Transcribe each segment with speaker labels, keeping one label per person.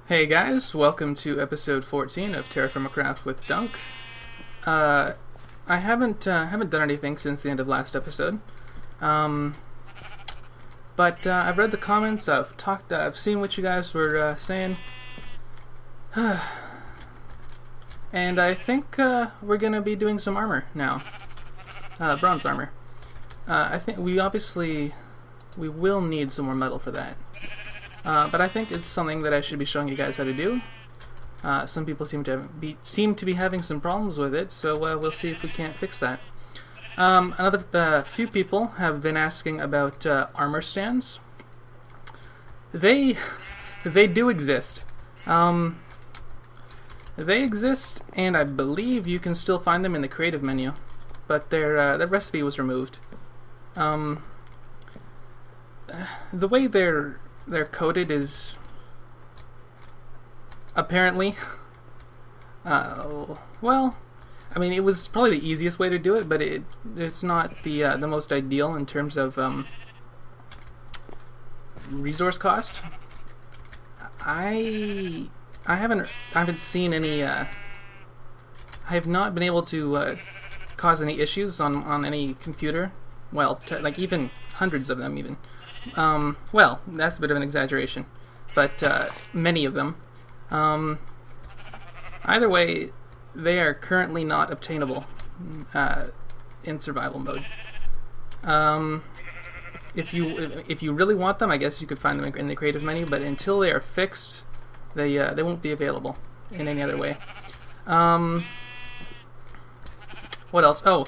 Speaker 1: Hey guys, welcome to episode 14 of TerraFirmaCraft with Dunk. I haven't done anything since the end of last episode, but I've read the comments. I've seen what you guys were saying, and I think we're gonna be doing some armor now, bronze armor. I think we will need some more metal for that. But I think it's something that I should be showing you guys how to do. Some people seem to be having some problems with it, so we'll see if we can't fix that. Another few people have been asking about armor stands. They do exist. They exist, and I believe you can still find them in the creative menu, but their recipe was removed. The way they're coded is apparently well, I mean, it was probably the easiest way to do it, but it's not the most ideal in terms of resource cost. I haven't seen any I have not been able to cause any issues on any computer, well, like even hundreds of them even. Well, that's a bit of an exaggeration, but many of them. Either way, they are currently not obtainable in survival mode. If you really want them, I guess you could find them in the creative menu, but until they are fixed, they won't be available in any other way. What else? Oh,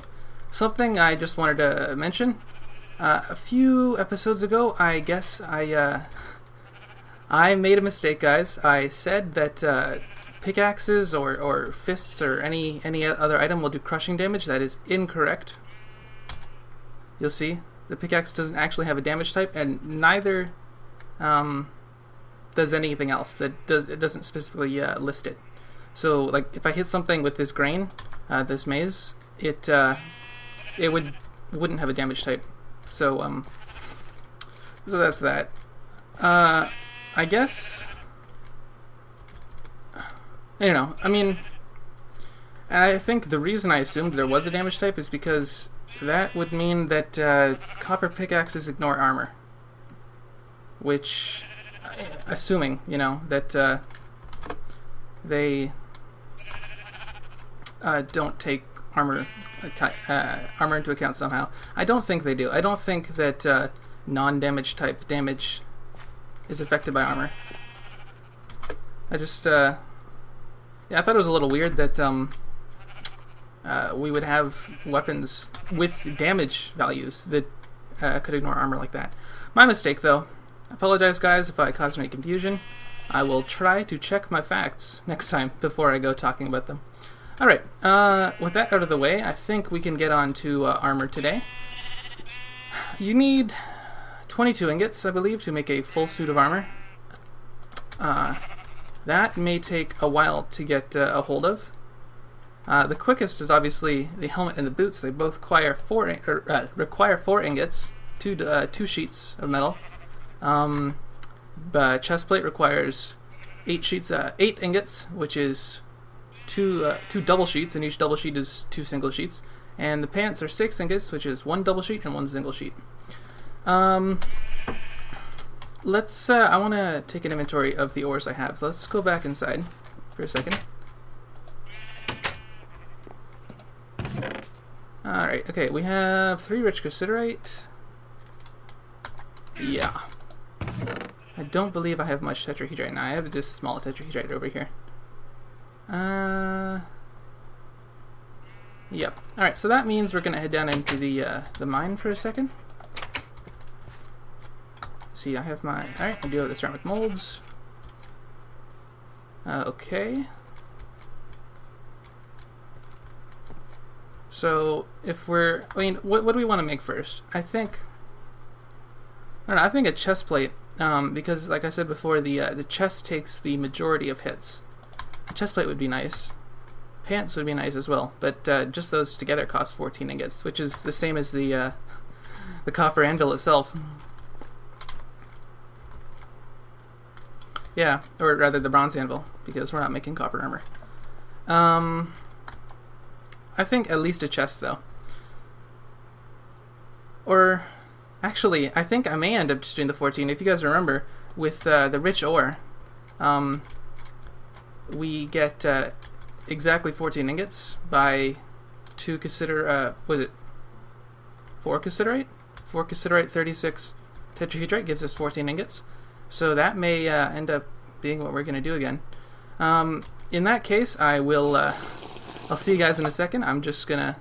Speaker 1: something I just wanted to mention. A few episodes ago, I guess I made a mistake, guys. I said that pickaxes or fists or any other item will do crushing damage. That is incorrect. You'll see, the pickaxe doesn't actually have a damage type, and neither does anything else. It doesn't specifically list it. So, like, if I hit something with this grain, this maze, it wouldn't have a damage type. So that's that. I guess, I don't know. I mean, I think the reason I assumed there was a damage type is because that would mean that copper pickaxes ignore armor, which, assuming, you know, that they don't take armor into account somehow. I don't think they do. I don't think that non-damage type damage is affected by armor. I just yeah, I thought it was a little weird that we would have weapons with damage values that could ignore armor like that. My mistake, though. I apologize, guys, if I caused any confusion. I will try to check my facts next time before I go talking about them. Alright, with that out of the way, I think we can get on to armor today. You need 22 ingots, I believe, to make a full suit of armor. That may take a while to get a hold of. The quickest is obviously the helmet and the boots. They both require four ingots, two sheets of metal. But chestplate requires 8 ingots, which is two double sheets, and each double sheet is 2 single sheets. And the pants are 6 ingots, which is 1 double sheet and 1 single sheet. Let's. I want to take an inventory of the ores I have. So let's go back inside for a second. All right. Okay, we have 3 rich cassiterite. Yeah. I don't believe I have much tetrahedrite now. I have just small tetrahedrite over here. Yep. Alright, so that means we're going to head down into the mine for a second. See, I have my... Alright, I do have the ceramic molds. Okay. So, if we're... I mean, what do we want to make first? I think... I don't know, I think a chest plate, because, like I said before, the chest takes the majority of hits. A chest plate would be nice. Pants would be nice as well, but just those together cost 14 ingots, which is the same as the copper anvil itself. Yeah, or rather the bronze anvil, because we're not making copper armor. I think at least a chest, though. Or, actually, I think I may end up just doing the 14. If you guys remember, with the rich ore, we get exactly 14 ingots by 2 cassiterite, was it 4 cassiterite? 4 cassiterite, 36 tetrahedrite gives us 14 ingots. So that may end up being what we're going to do again. In that case, I'll see you guys in a second. I'm just going to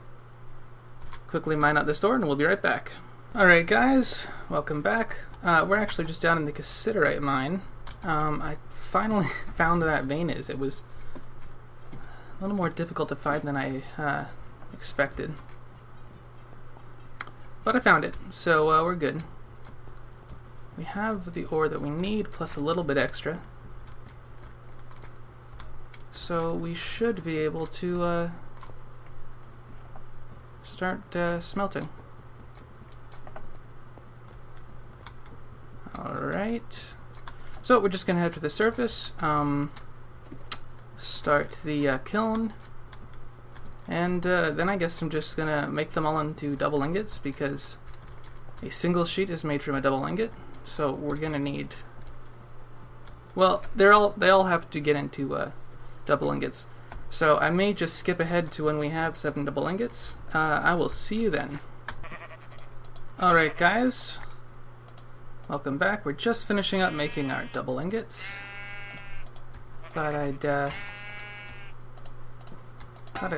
Speaker 1: quickly mine out this ore and we'll be right back. Alright guys, welcome back. We're actually just down in the cassiterite mine. I finally found where that vein is. It was a little more difficult to find than I expected. But I found it, so we're good. We have the ore that we need, plus a little bit extra. So we should be able to start smelting. Alright. So we're just going to head to the surface, start the kiln, and then I guess I'm just going to make them all into double ingots, because a single sheet is made from a double ingot. So we're going to need, well, they all have to get into double ingots. So I may just skip ahead to when we have 7 double ingots. I will see you then. Alright guys, welcome back. We're just finishing up making our double ingots. Thought I'd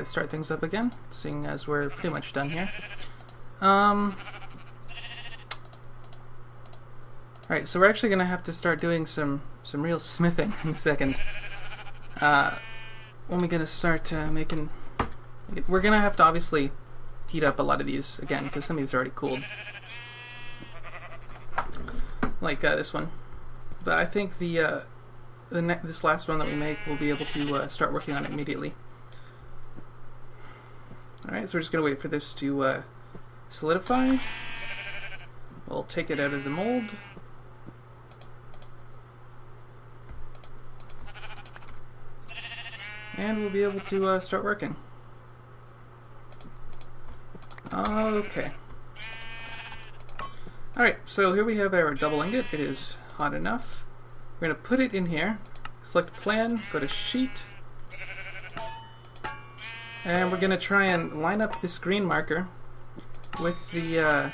Speaker 1: start things up again, seeing as we're pretty much done here. Alright, so we're actually going to have to start doing some real smithing in a second. When we're going to start making... We're going to have to obviously heat up a lot of these again, because some of these are already cooled. Like this one. But I think this last one that we make, we'll be able to start working on it immediately. Alright, so we're just going to wait for this to solidify. We'll take it out of the mold. And we'll be able to start working. Okay. Alright, so here we have our double ingot. It is hot enough. We're going to put it in here. Select plan, go to sheet. And we're going to try and line up this green marker with the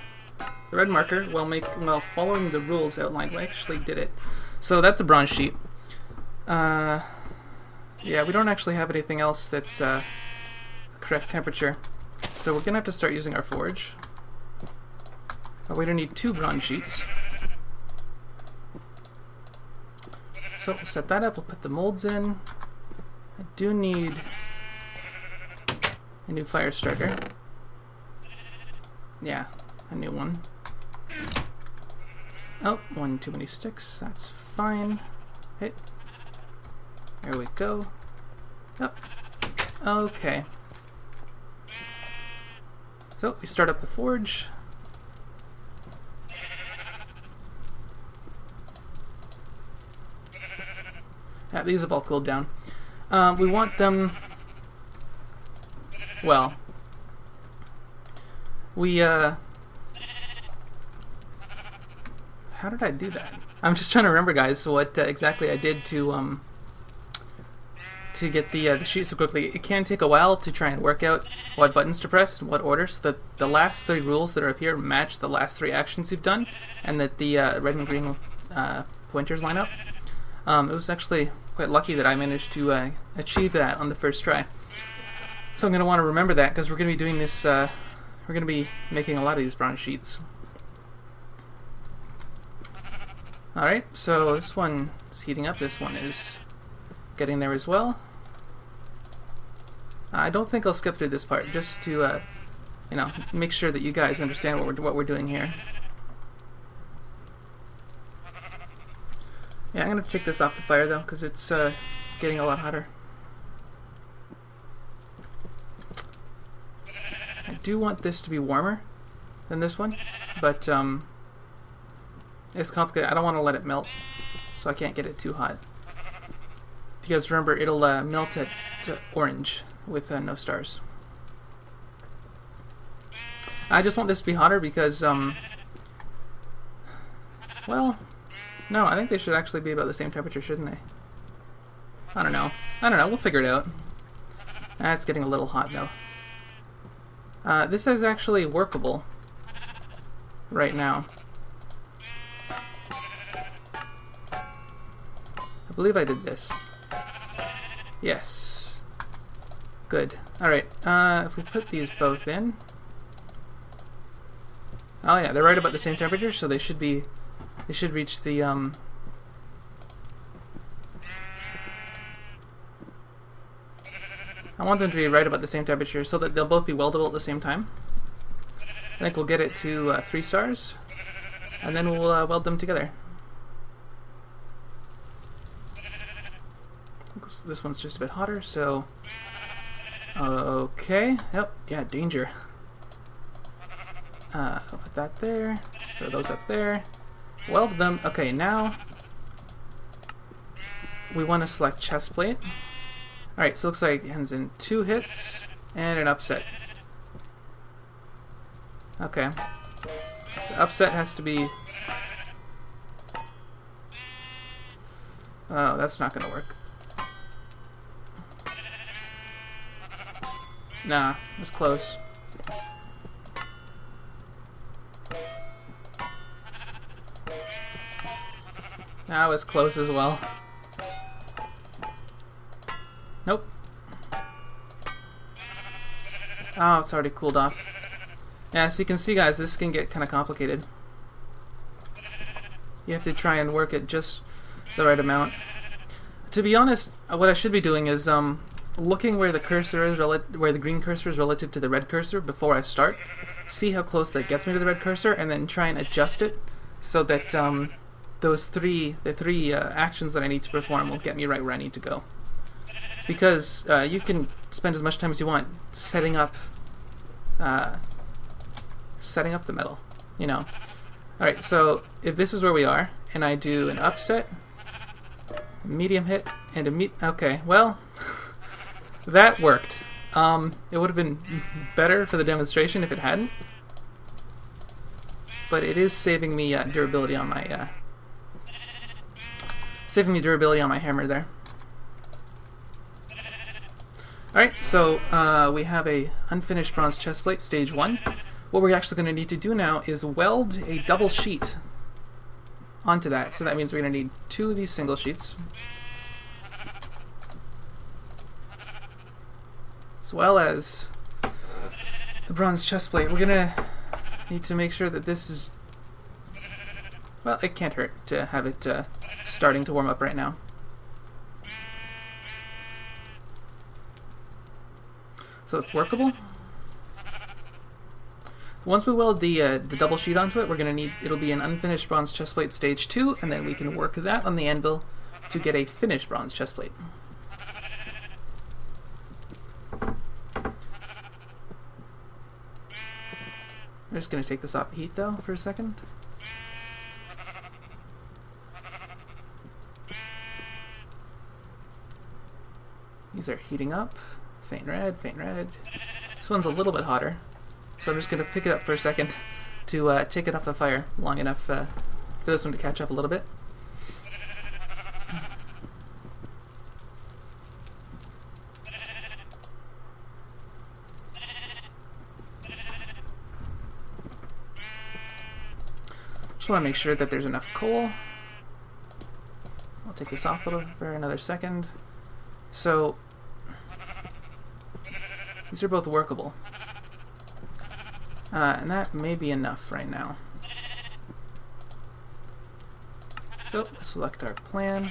Speaker 1: red marker while following the rules outlined. We actually did it. So that's a bronze sheet. Yeah, we don't actually have anything else that's the correct temperature. So we're going to have to start using our forge. We're going to need 2 bronze sheets. So we'll set that up, we'll put the molds in. I do need a new fire starter. Yeah, a new one. Oh, 1 too many sticks, that's fine. Hey. There we go. Oh. Okay. So we start up the forge. Yeah, these have all cooled down. We want them... Well... We, How did I do that? I'm just trying to remember, guys, what exactly I did to get the sheet so quickly. It can take a while to try and work out what buttons to press and what order, so that the last 3 rules that are up here match the last 3 actions you've done, and that the red and green pointers line up. It was actually quite lucky that I managed to achieve that on the first try. So I'm going to want to remember that, because we're going to be doing this, we're going to be making a lot of these bronze sheets. Alright, so this one is heating up, this one is getting there as well. I don't think I'll skip through this part, just to, you know, make sure that you guys understand what we're doing here. Yeah, I'm going to take this off the fire though, because it's getting a lot hotter. I do want this to be warmer than this one, but it's complicated. I don't want to let it melt, so I can't get it too hot. because remember, it'll melt it to orange with no stars. I just want this to be hotter because, well, no, I think they should actually be about the same temperature, shouldn't they? I don't know. We'll figure it out. It's getting a little hot, though. This is actually workable right now. I believe I did this. Yes. Good. Alright, if we put these both in... Oh yeah, they're right about the same temperature, so they should be... They should reach the, I want them to be right about the same temperature so that they'll both be weldable at the same time. I think we'll get it to 3 stars, and then we'll weld them together. This one's just a bit hotter, so... Okay. Yep. Yeah, danger. I'll put that there. Throw those up there. Weld them. Okay, now... we want to select chest plate. Alright, so it looks like it ends in 2 hits and an upset. Okay. The upset has to be... Oh, that's not gonna work. Nah, it's close. That was close as well. Nope. Oh, it's already cooled off. Yeah, so you can see, guys, this can get kind of complicated. You have to try and work it just the right amount. To be honest, what I should be doing is looking where the cursor is, where the green cursor is relative to the red cursor before I start. See how close that gets me to the red cursor, and then try and adjust it so that the three actions that I need to perform will get me right where I need to go. Because you can spend as much time as you want setting up the metal, you know. Alright, so if this is where we are, and I do an upset, medium hit, and a okay, well, that worked. It would have been better for the demonstration if it hadn't, but it is saving me durability on my hammer there. Alright, so we have a unfinished bronze chestplate, stage 1. What we're actually going to need to do now is weld a double sheet onto that. So that means we're going to need 2 of these single sheets, as well as the bronze chestplate. We're going to need to make sure that this is... Well, it can't hurt to have it starting to warm up right now. So it's workable. Once we weld the double sheet onto it, we're going to need, it'll be an unfinished bronze chestplate stage 2, and then we can work that on the anvil to get a finished bronze chestplate. I'm just going to take this off the heat though for a second. These are heating up. Faint red, faint red. This one's a little bit hotter, so I'm just going to pick it up for a second to take it off the fire long enough for this one to catch up a little bit. Just want to make sure that there's enough coal. I'll take this off a little for another second. So these are both workable. And that may be enough right now. So, select our plan.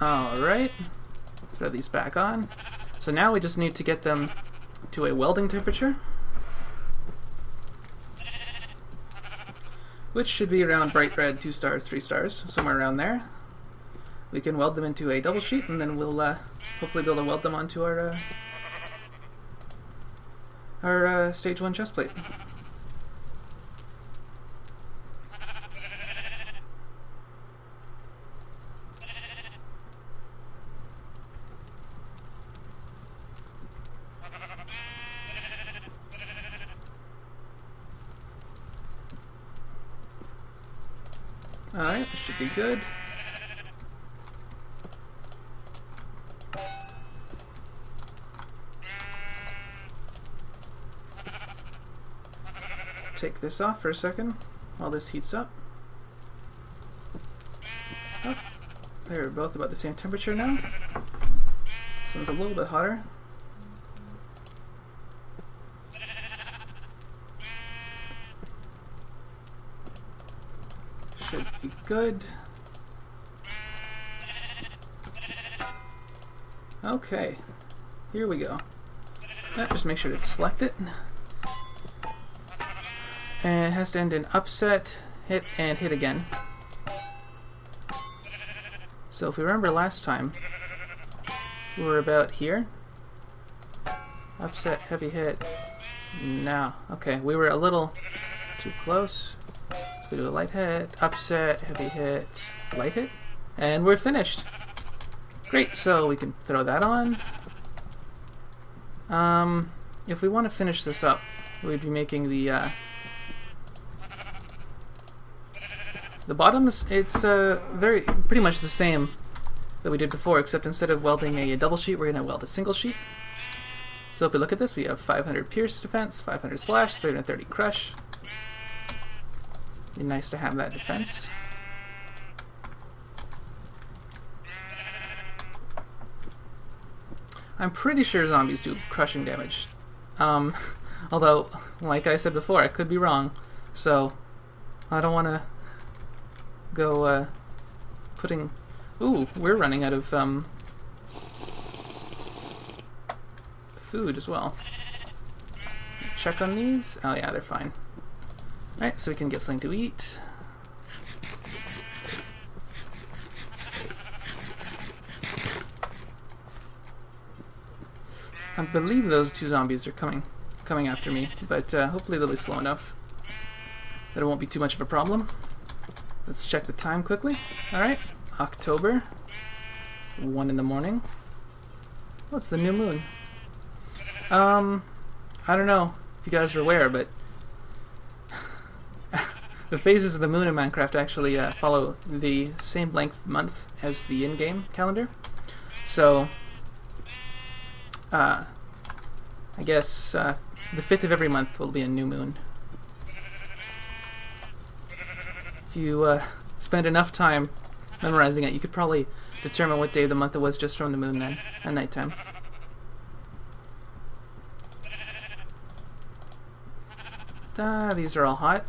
Speaker 1: Alright, throw these back on. So now we just need to get them to a welding temperature, which should be around bright red, 2 stars, 3 stars, somewhere around there. we can weld them into a double sheet, and then we'll hopefully be able to weld them onto our stage 1 chest plate. Alright, this should be good. Take this off for a second while this heats up. Oh, they're both about the same temperature now. This one's a little bit hotter. Should be good. Okay, here we go. Just make sure to select it. And it has to end in upset, hit, and hit again. So if we remember last time, we were about here. Upset, heavy hit. Now, okay, we were a little too close. We do a light hit, upset, heavy hit, light hit, and we're finished. Great, so we can throw that on. If we want to finish this up, we'd be making the bottoms. It's pretty much the same that we did before, except instead of welding a double sheet, we're going to weld a single sheet. So if we look at this, we have 500 pierce defense, 500 slash, 330 crush. Be nice to have that defense. I'm pretty sure zombies do crushing damage. Although, like I said before, I could be wrong. So, I don't want to go putting... Ooh, we're running out of food as well. Check on these. Oh yeah, they're fine. Alright, so we can get something to eat. I believe those two zombies are coming after me, but hopefully they'll be slow enough that it won't be too much of a problem. Let's check the time quickly. Alright, October, 1 in the morning. Oh, it's the new moon. I don't know if you guys are aware, but the phases of the moon in Minecraft actually follow the same length month as the in-game calendar. So, I guess the 5th of every month will be a new moon. If you spend enough time memorizing it, you could probably determine what day of the month it was just from the moon then, at nighttime. These are all hot.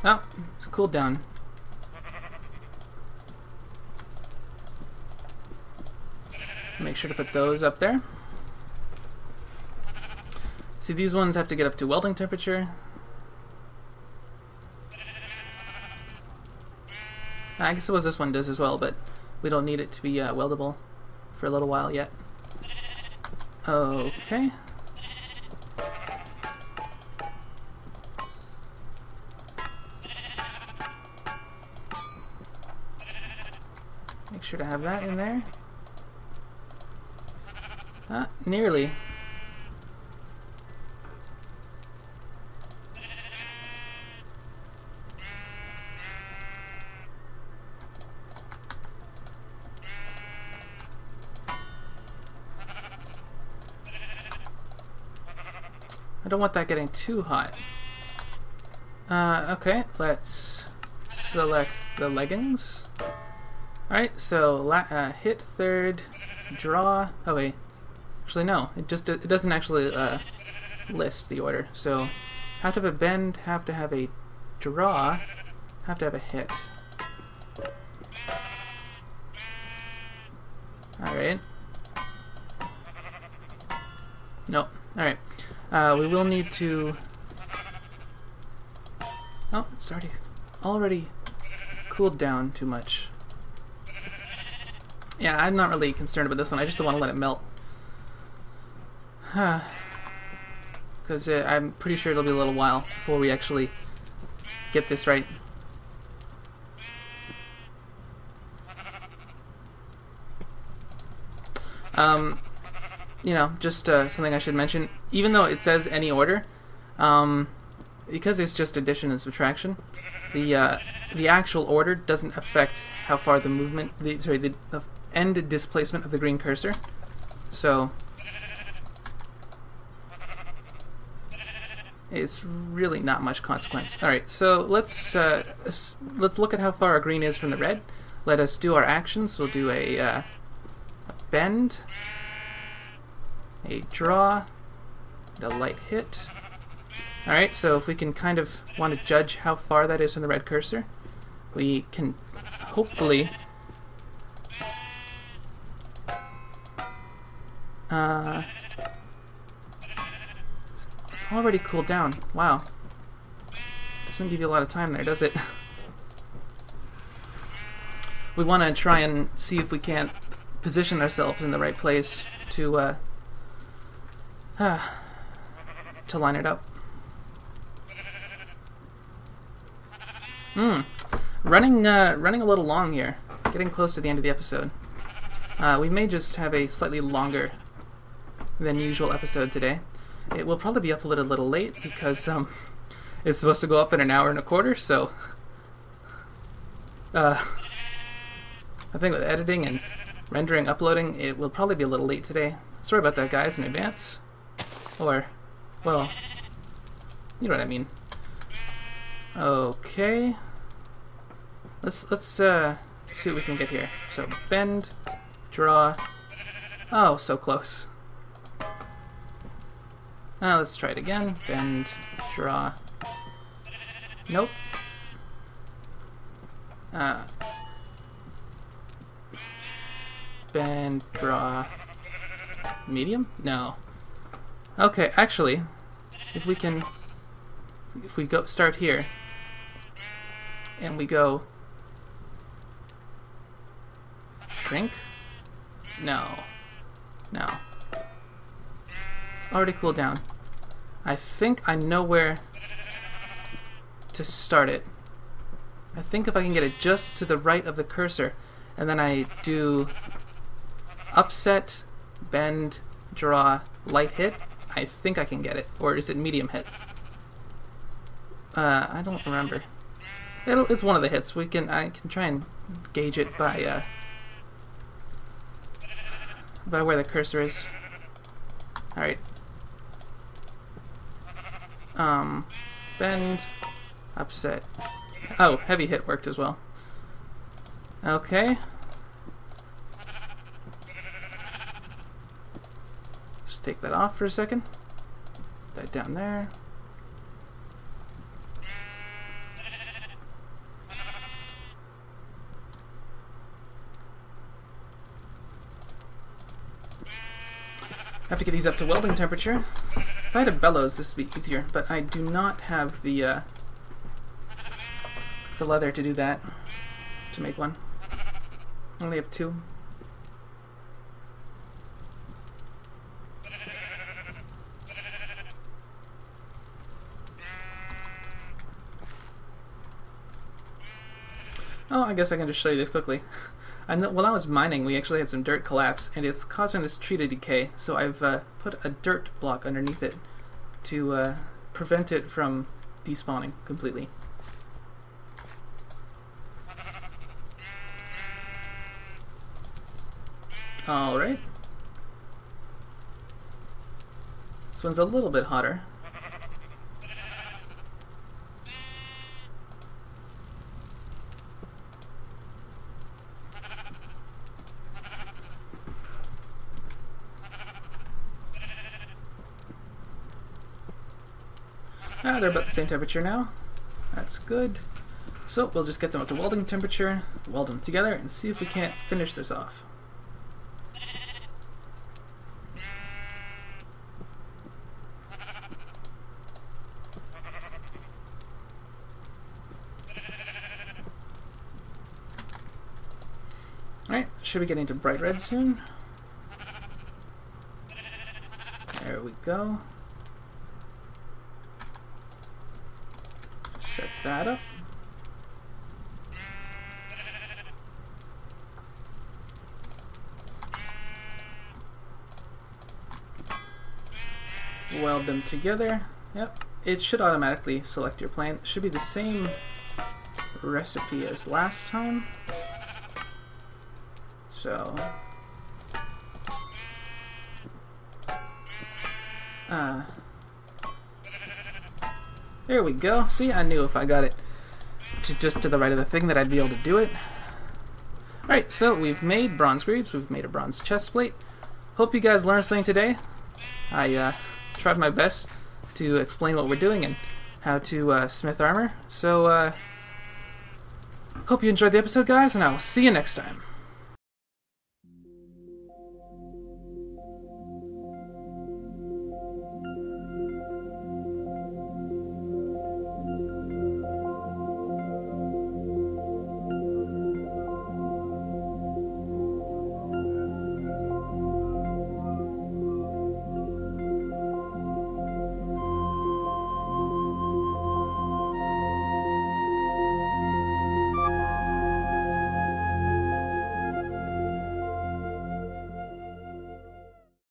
Speaker 1: Oh, it's cooled down. Make sure to put those up there. See, these ones have to get up to welding temperature. I guess this one does as well, but we don't need it to be weldable for a little while yet. Okay. Make sure to have that in there. Nearly. I don't want that getting too hot. Okay, let's select the leggings. Alright, so hit third, draw. Oh wait, actually no, it doesn't actually list the order. So have to have a bend, have to have a draw, have to have a hit. Alright. Nope. Alright. We will need to... Oh, it's already cooled down too much. Yeah, I'm not really concerned about this one. I just don't want to let it melt. Because I'm pretty sure it'll be a little while before we actually get this right. You know, just something I should mention. Even though it says any order, because it's just addition and subtraction, the actual order doesn't affect how far the movement, the end displacement of the green cursor. So it's really not much consequence. All right, so let's look at how far our green is from the red. Let us do our actions. We'll do a bend, a draw, and a light hit. Alright, so if we can kind of want to judge how far that is from the red cursor, we can hopefully it's already cooled down. Wow. Doesn't give you a lot of time there, does it? We want to try and see if we can't position ourselves in the right place to line it up. Running a little long here. Getting close to the end of the episode. We may just have a slightly longer than usual episode today. It will probably be uploaded a little late because it's supposed to go up in an hour and a quarter, so I think with editing and rendering, uploading, it will probably be a little late today. Sorry about that, guys, in advance. Or, well, you know what I mean. Okay. Let's see what we can get here. So bend, draw. Oh, so close. Let's try it again. Bend, draw. Nope. Bend, draw. Medium? No. Okay, actually, if we go start here and we go shrink? No. It's already cooled down. I think I know where to start it. I think if I can get it just to the right of the cursor and then I do upset, bend, draw, light hit, I think I can get it. Or is it medium hit? I don't remember. It's one of the hits. I can try and gauge it by where the cursor is. Alright. Bend, upset. Oh, heavy hit worked as well. Okay. Just take that off for a second. Put that down there. I have to get these up to welding temperature. If I had a bellows, this would be easier, but I do not have the leather to do that, to make one. I only have 2. Oh, I guess I can just show you this quickly. While I was mining, we actually had some dirt collapse, and it's causing this tree to decay, so I've put a dirt block underneath it to prevent it from despawning completely. Alright. This one's a little bit hotter. They're about the same temperature now. That's good. So we'll just get them up to welding temperature, weld them together, and see if we can't finish this off. Alright, should be getting to bright red soon. There we go. Set that up. Weld them together. Yep, it should automatically select your plane. It should be the same recipe as last time. So, there we go. See, I knew if I got it just to the right of the thing that I'd be able to do it. Alright, so we've made bronze greaves, we've made a bronze chest plate. Hope you guys learned something today. I tried my best to explain what we're doing and how to smith armor. So, hope you enjoyed the episode, guys, and I will see you next time.